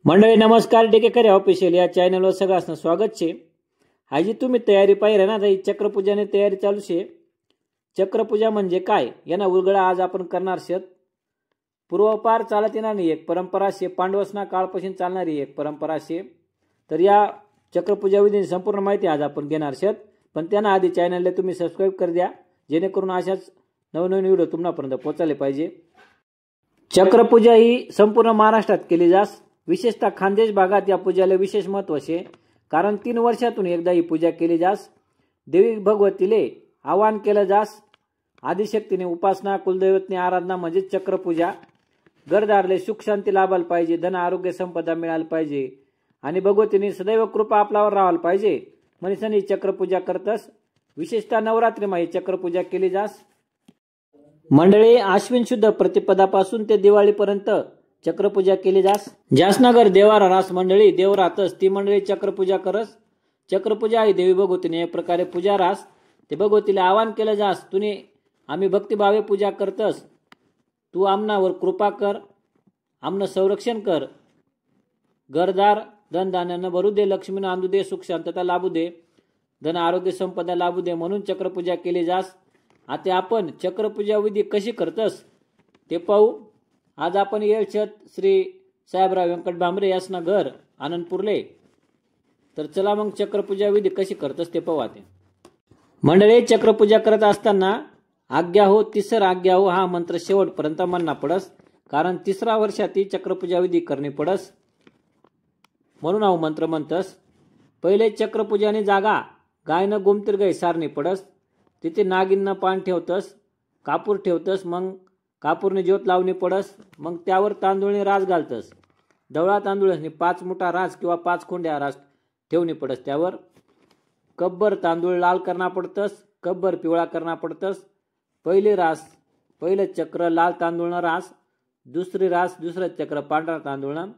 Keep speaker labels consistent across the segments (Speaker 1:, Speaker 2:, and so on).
Speaker 1: मंडळी नमस्कार, डेकेकरी ऑफिशियल या चॅनलवर सगळ्यांचं स्वागत छे। हाजी तुम्ही तयारी पाहिजे ना, तर चक्रपूजाने तयारी चालू छे। चक्रपूजा म्हणजे काय याना उलगडा आज आपण करणार छेत। पूर्वपार चालत येणारी एक परंपरा छे, पांडवसना काळपासून चालणारी एक परंपरा छे। तर या चक्रपूजा विधीची संपूर्ण माहिती आज आपण घेणार छेत, पण त्याना आधी चॅनलला तुम्ही सबस्क्राइब कर द्या, जेणेकरून अशाच नवनवीन व्हिडिओ तुम्हापर्यंत पोहोचले पाहिजे। चक्रपूजा ही संपूर्ण महाराष्ट्रात केली जास, विशेषतः खानदेश भागात या पूजेला विशेष महत्त्व आहे, कारण 3 वर्षातून एकदा ही पूजा केली जास। देवी भगवतीले आवाहन केलं जास, आदिशक्तीने उपासना, कुलदैवतने आराधना म्हणजे चक्रपूजा। घरदारले सुख शांती लाभायला पाहिजे, धन आरोग्य संपदा मिळायला पाहिजे आणि भगवतीने सदैव कृपा आपल्यावर राहायला पाहिजे म्हणून ही चक्रपूजा करतस। विशेषतः नवरात्रीमध्ये ही चक्रपूजा केली जास। मंडळी आश्विन शुद्ध प्रतिपदापासून ते दिवाळीपर्यंत चक्रपूजा केली जास। जासनगर देवारा रास मंडळी देवरातच ती मंडळी चक्रपूजा करस। चक्रपूजा ही देवी भगवतीने एक प्रकारे पूजा रास, ते भगवतीला आवाहन केलं जास, तुने आम्ही भक्तिभावे पूजा करतस, तू आमनावर कृपा कर, आमनं संरक्षण कर, घरदार धन धान्यानं भरू दे, लक्ष्मीनं आणू दे, सुख शांतता लाभू दे, धन आरोग्य संपदा लाभू दे म्हणून चक्रपूजा केली जास। आता आपण चक्रपूजा विधी कशी करतस ते पाहू। आज आपण येळछत श्री साहेबराव व्यंकट भांबरे यासना घर आनंदपूरले। तर चला मग चक्रपूजा विधी कशी करतस ते पाहू। आता मंडळी चक्रपूजा करत असताना आज्ञा हो तिसर आज्ञा हो हा मंत्र शेवटपर्यंत म्हणना पडस, कारण 3रा वर्षात चक्रपूजा विधी करणी पडस म्हणून हा मंत्र म्हणतस। पहिले चक्रपूजानी जागा गायनं गोमतीर गाय सारणी पडस, तिथे नागिननं पान ठेवतस, कापूर ठेवतस, मग कापूरने ज्योत लावणी पडस, मग त्यावर तांदूळने रास घालतस। डवळा तांदूळने 5 मुठा रास किंवा 5 खोंड्या रास ठेवणी पडस। त्यावर कब्बर तांदूळ लाल करणा पडतस, कब्बर पिवळा करणा पडतस। पहिले रास पहिले चक्र लाल तांदूळनं रास, दुसरी रास दुसरं चक्र पांढरा तांदूळनं,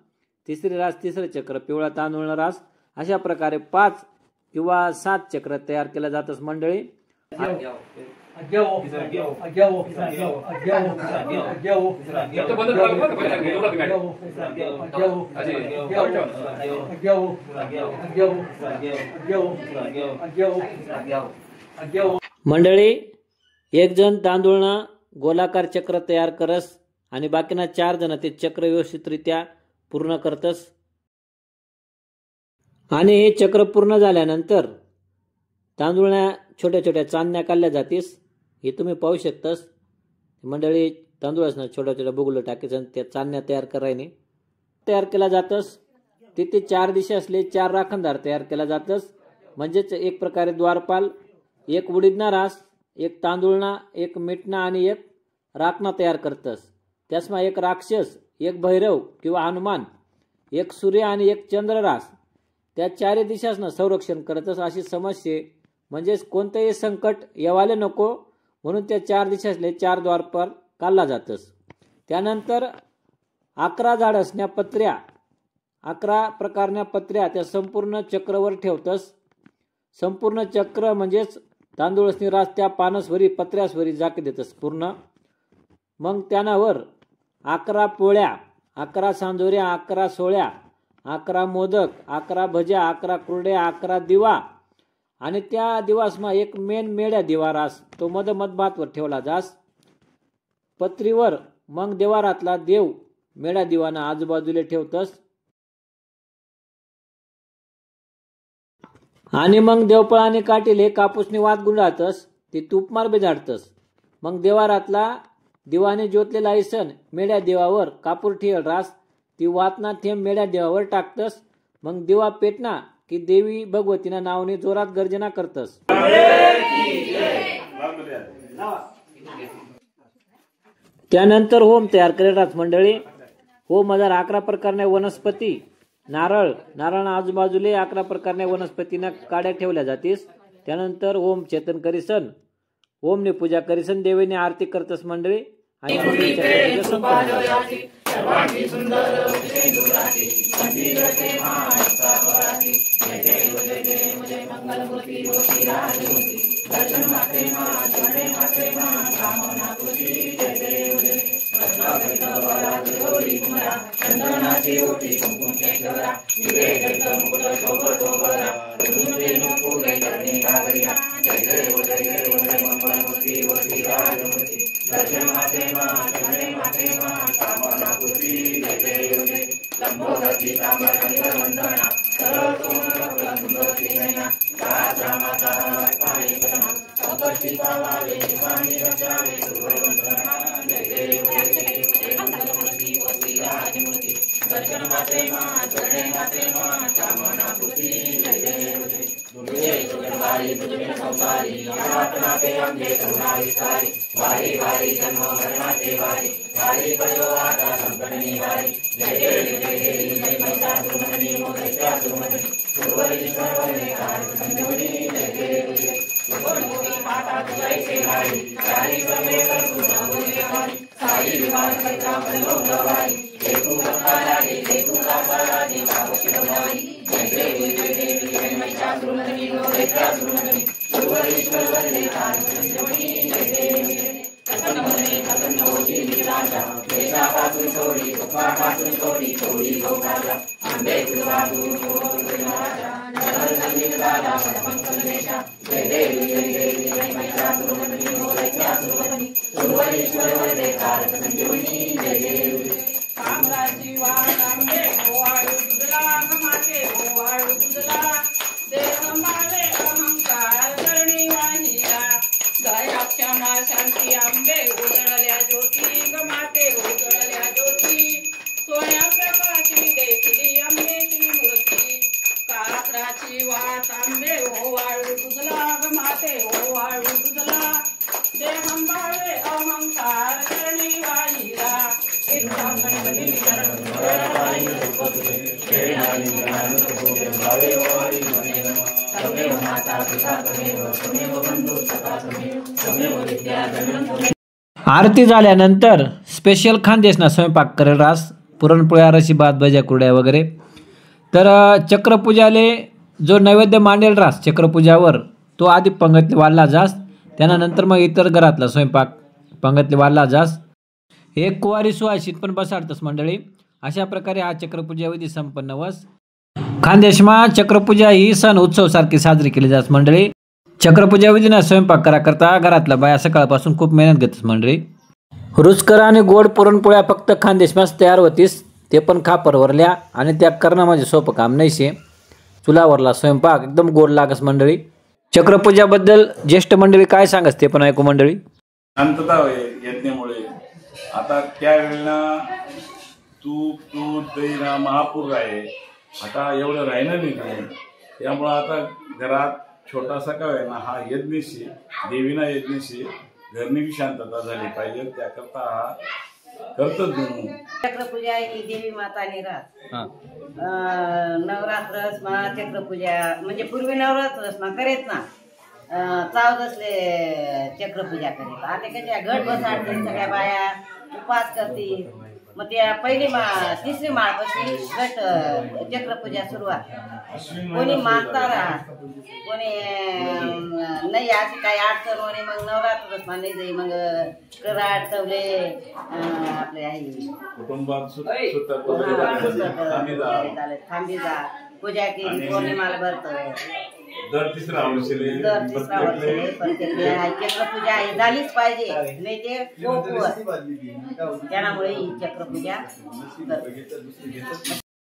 Speaker 1: तिसरी रास तिसरं चक्र पिवळा तांदूळनं रास। अशा प्रकारे 5 किंवा 7 चक्र तयार केलं जातस मंडळी। मंडळी एक जण तांदूळना गोलाकार चक्र तयार करस आणि बाकीना 4 जण ते चक्र व्यवस्थितरित्या पूर्ण करतस। आणि हे चक्र पूर्ण झाल्यानंतर तांदूळना छोट्या छोट्या चांदण्या काढल्या जातीस, हे तुम्ही पाहू शकतास। मंडळी तांदूळासना छोट्या छोट्या बुगलं टाकायचं, त्या चांदण्या तयार केला जातस। तिथे 4 दिशा असले 4 राखणदार तयार केला जातस, म्हणजेच एक प्रकारे द्वारपाल, एक उडीदना रास, एक तांदूळना, एक मीठना आणि एक राखना तयार करतस। त्यासमा एक राक्षस, एक भैरव किंवा हनुमान, एक सूर्य आणि एक चंद्र रास त्या 4 दिशासनं संरक्षण करतस। अशी समस्या म्हणजेच कोणतेही संकट येवाले नको म्हणून त्या 4 दिशासले 4 द्वारपाल काढला जातस। त्यानंतर 11 झाड असण्या पत्र्या, 11 प्रकारच्या पत्र्या त्या संपूर्ण चक्रवर ठेवतस। संपूर्ण चक्र म्हणजेच तांदूळसनी रास त्या पानसवरी पत्र्यासवरी जाके देतस पूर्ण। मग त्यानावर 11 पोळ्या, 11 सांजोऱ्या, 11 सोळ्या, 11 मोदक, 11 भज्या, 11 कुरड्या, 11 दिवा आणि त्या दिवासमा एक मेन मेड्या दिवा रास, तो मधभातवर ठेवला जास पत्रीवर। मग देवारातला देव मेड्या दिवाना आजूबाजूला ठेवतस आणि मग देवपळाने काटीले कापूसने वात गुंडाळतस, ते तूपमार बेजाडतस। मग देवारातला दिवाने ज्योतलेला ऐसन मेड्या देवावर कापूर ठेवल रास, ती वातना थेंब मेड्या देवावर टाकतस। मग दिवा पेटना की देवी भगवतीना नावने जोरात गर्जना करतस। त्यानंतर होम तयार करेल मंडळी। होम मध्ये 11 प्रकारच्या वनस्पती, नारळना आजूबाजूले 11 प्रकारच्या वनस्पतीना काड्या ठेवल्या जातीस। त्यानंतर ओम चेतन करीसन, ओमने पूजा करीसन, देवीने आरती करतस मंडळी आणि
Speaker 2: शांती आंबे उजळल्या ज्योती गमाते उजळल्या ज्योती सोया प्रकाशी देखली आंबेची मूर्ती काकडाची वाट आंबे ओवाळू तुझला गमाते ओवाळू तुझला देहंबाळे अहंकार करणी वाहिला इतका गणपती
Speaker 1: आरती झाल्यानंतर स्पेशल खानदेशना स्वयंपाक करेल रास पुरणपोळ्या रशी भात भज्या कुरड्या वगैरे। तर चक्रपूजाले जो नैवेद्य मांडेल रास चक्रपूजावर तो आधी पंगतले वाढला जास, त्यानंतर मग इतर घरातला स्वयंपाक पंगतले वाढला जास। एक कुवारी सुवासित पण बसाडतस मंडळी। अशा प्रकारे हा चक्रपूजा विधी संपन्न वस। खानदेशमा चक्रपूजा ही सण उत्सव सारखी साजरी केली जास मंडळी। चक्रपूजा विधीना स्वयंपाक करा करता घरातला बाया सकाळपासून खूप मेहनत घेतस मंडळी। रुचकर आणि गोड पुरणपोळ्या फक्त खानदेशमाच तयार होतीस, ते पण खापरवरल्या, आणि त्या करणं म्हणजे सोपं काम नाही शे। चुलावरला स्वयंपाक एकदम गोड लागस मंडळी। चक्रपूजाबद्दल ज्येष्ठ मंडळी काय सांगस ते पण ऐकू मंडळी।
Speaker 3: शांतता होय यज्ञामुळे। आता त्यावेळेला तूप दूध दही महापूर आहे, आता एवढं राहिलं नाही, त्यामुळं आता घरात छोटासा का आहे ना हा यज्ञशी देवीना यज्ञशी घरनी बी शांतता झाली पाहिजे, त्याकरता हा करतच म्हणून।
Speaker 4: चक्रपूजा ही देवी मातानी राहत नवरात्रस मा चक्रपूजा म्हणजे पूर्वी नवरात्रस मा करेत ना चावत असले चक्रपूजा करेत। आता कशा घट बसाडते सगळ्या बाया उपवास करतील, मग त्या पहिली तिसरी माळपाशी घट चक्रपूजा सुरुवात। कोणी मानता राहत कोणी नाही, अशी काही अडचण होणे मग नवरात्रच नाही जाई, मग कराड तवले आपले आहे
Speaker 3: कुटुंबात
Speaker 4: थांबी जा पूजा केली पौर्णिमाला भरत
Speaker 3: दर तिसरा वर्षी
Speaker 4: चक्रपूजा ही झालीच पाहिजे, नाही ते त्यामुळे ही चक्रपूजा।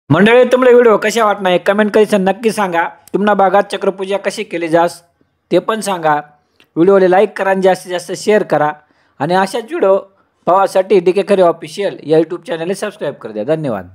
Speaker 1: मंडळी तुम्हाला व्हिडिओ कशा वाटणार कमेंट करीत नक्की सांगा। तुम्हाला भागात चक्रपूजा कशी केली जास ते पण सांगा। व्हिडिओला लाईक करा आणि जास्तीत जास्त शेअर करा, आणि अशाच व्हिडिओ पाहण्यासाठी DK खरे ऑफिशियल या यूट्यूब चॅनलला सबस्क्राईब कर द्या। धन्यवाद।